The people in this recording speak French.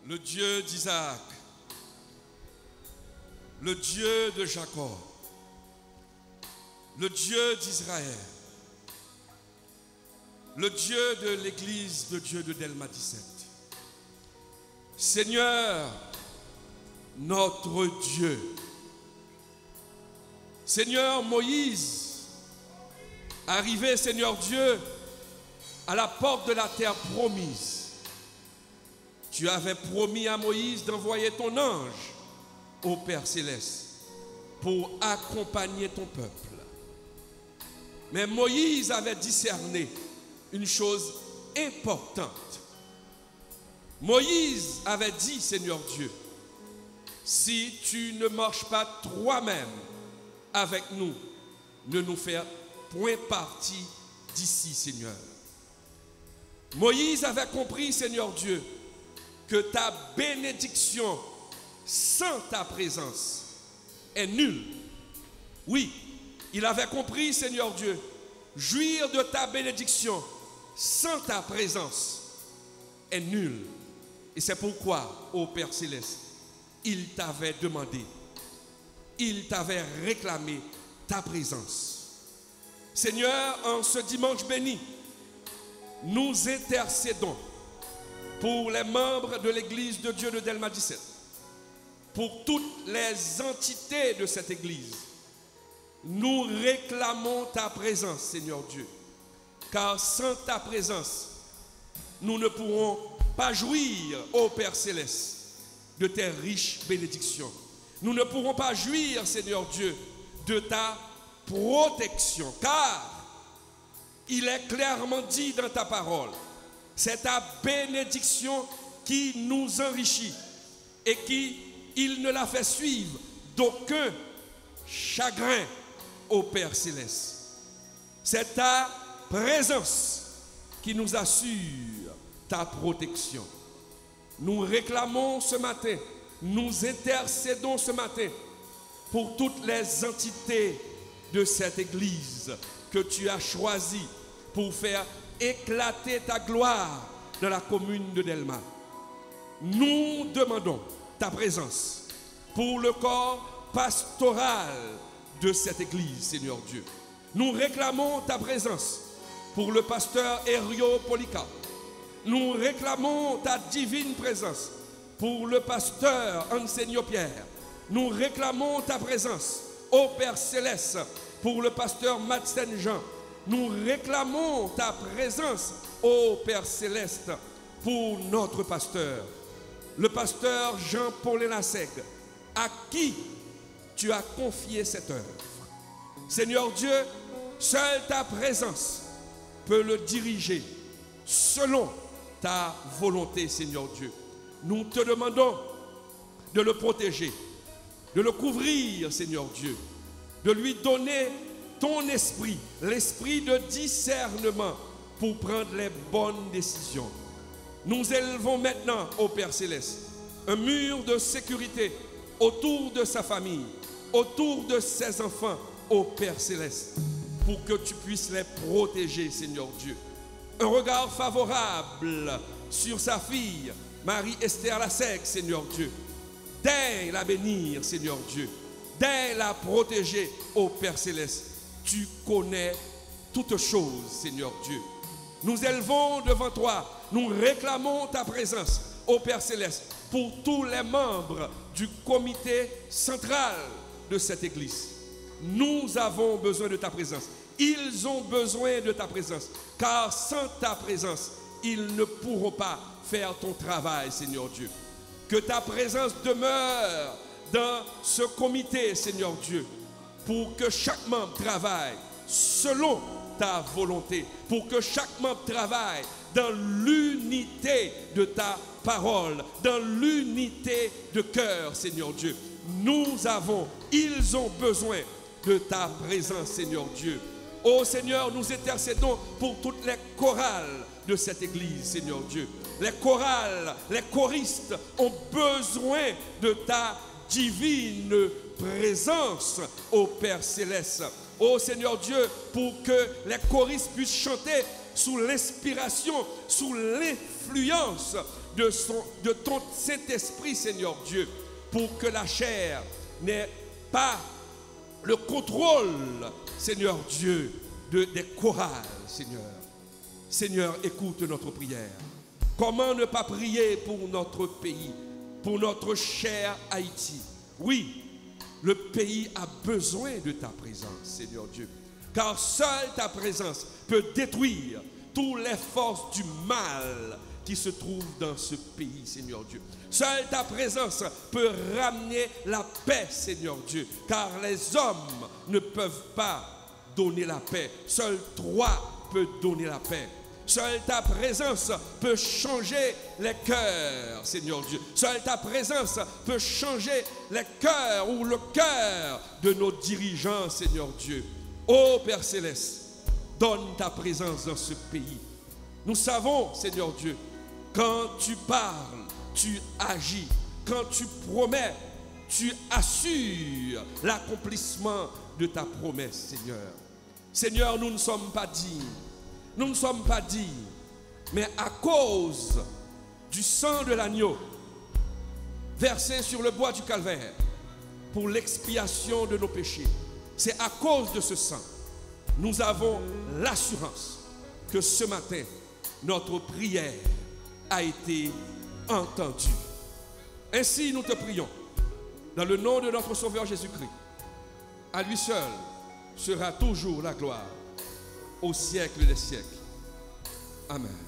le Dieu d'Isaac, le Dieu de Jacob, le Dieu d'Israël, le Dieu de l'église de Dieu de Delma 17. Seigneur, notre Dieu. Seigneur, Moïse, arrivé, Seigneur Dieu, à la porte de la terre promise, tu avais promis à Moïse d'envoyer ton ange au Père Céleste pour accompagner ton peuple. Mais Moïse avait discerné une chose importante. Moïse avait dit, Seigneur Dieu, si tu ne marches pas toi-même avec nous, ne nous fais point partie d'ici, Seigneur. Moïse avait compris, Seigneur Dieu, que ta bénédiction sans ta présence est nulle. Oui, il avait compris, Seigneur Dieu, jouir de ta bénédiction sans ta présence est nul. Et c'est pourquoi, ô Père Céleste, il t'avait demandé, il t'avait réclamé ta présence. Seigneur, en ce dimanche béni, nous intercédons pour les membres de l'église de Dieu de Delma 17, pour toutes les entités de cette église. Nous réclamons ta présence, Seigneur Dieu, car sans ta présence, nous ne pourrons pas jouir, ô Père Céleste, de tes riches bénédictions. Nous ne pourrons pas jouir, Seigneur Dieu, de ta protection, car il est clairement dit dans ta parole, c'est ta bénédiction qui nous enrichit et qui, il ne la fait suivre d'aucun chagrin, ô Père Céleste. C'est ta présence qui nous assure ta protection. Nous réclamons ce matin, nous intercédons ce matin pour toutes les entités de cette église que tu as choisies pour faire éclater ta gloire dans la commune de Delma. Nous demandons ta présence pour le corps pastoral de cette église, Seigneur Dieu. Nous réclamons ta présence pour le pasteur Hério Polycarpe. Nous réclamons ta divine présence pour le pasteur Ansenio Pierre. Nous réclamons ta présence, ô Père Céleste, pour le pasteur Madsen Jean. Nous réclamons ta présence, ô Père Céleste, pour notre pasteur, le pasteur Jean-Paul Enaseg, à qui tu as confié cette œuvre. Seigneur Dieu, seule ta présence peut le diriger selon ta volonté, Seigneur Dieu. Nous te demandons de le protéger, de le couvrir, Seigneur Dieu, de lui donner ton esprit, l'esprit de discernement pour prendre les bonnes décisions. Nous élevons maintenant, ô Père Céleste, un mur de sécurité autour de sa famille, autour de ses enfants, ô Père Céleste, pour que tu puisses les protéger, Seigneur Dieu. Un regard favorable sur sa fille, Marie-Esther Lasek, Seigneur Dieu. Daigne la bénir, Seigneur Dieu. Daigne la protéger, ô Père Céleste. Tu connais toutes choses, Seigneur Dieu. Nous élevons devant toi, nous réclamons ta présence, ô Père Céleste, pour tous les membres du comité central de cette église. Nous avons besoin de ta présence. Ils ont besoin de ta présence, car sans ta présence, ils ne pourront pas faire ton travail, Seigneur Dieu. Que ta présence demeure dans ce comité, Seigneur Dieu, pour que chaque membre travaille selon ta volonté, pour que chaque membre travaille dans l'unité de ta parole, dans l'unité de cœur, Seigneur Dieu. Ils ont besoin de ta présence, Seigneur Dieu. Oh Seigneur, nous intercédons pour toutes les chorales de cette église, Seigneur Dieu. Les chorales, les choristes ont besoin de ta divine présence, ô Père Céleste. Ô Seigneur Dieu, pour que les choristes puissent chanter sous l'inspiration, sous l'influence de ton Saint-Esprit, Seigneur Dieu, pour que la chair n'ait pas le contrôle, Seigneur Dieu, des chorales, Seigneur. Seigneur, écoute notre prière. Comment ne pas prier pour notre pays, pour notre cher Haïti? Oui, le pays a besoin de ta présence, Seigneur Dieu. Car seule ta présence peut détruire toutes les forces du mal qui se trouvent dans ce pays, Seigneur Dieu. Seule ta présence peut ramener la paix, Seigneur Dieu. Car les hommes ne peuvent pas donner la paix. Seul toi peux donner la paix. Seule ta présence peut changer les cœurs, Seigneur Dieu. Seule ta présence peut changer les cœurs ou le cœur de nos dirigeants, Seigneur Dieu. Ô Père Céleste, donne ta présence dans ce pays. Nous savons, Seigneur Dieu, quand tu parles, tu agis. Quand tu promets, tu assures l'accomplissement de ta promesse, Seigneur. Seigneur, nous ne sommes pas dignes. Nous ne sommes pas dignes, mais à cause du sang de l'agneau versé sur le bois du calvaire pour l'expiation de nos péchés, c'est à cause de ce sang, nous avons l'assurance que ce matin, notre prière a été entendue. Ainsi, nous te prions, dans le nom de notre Sauveur Jésus-Christ. À lui seul sera toujours la gloire au siècle des siècles. Amen.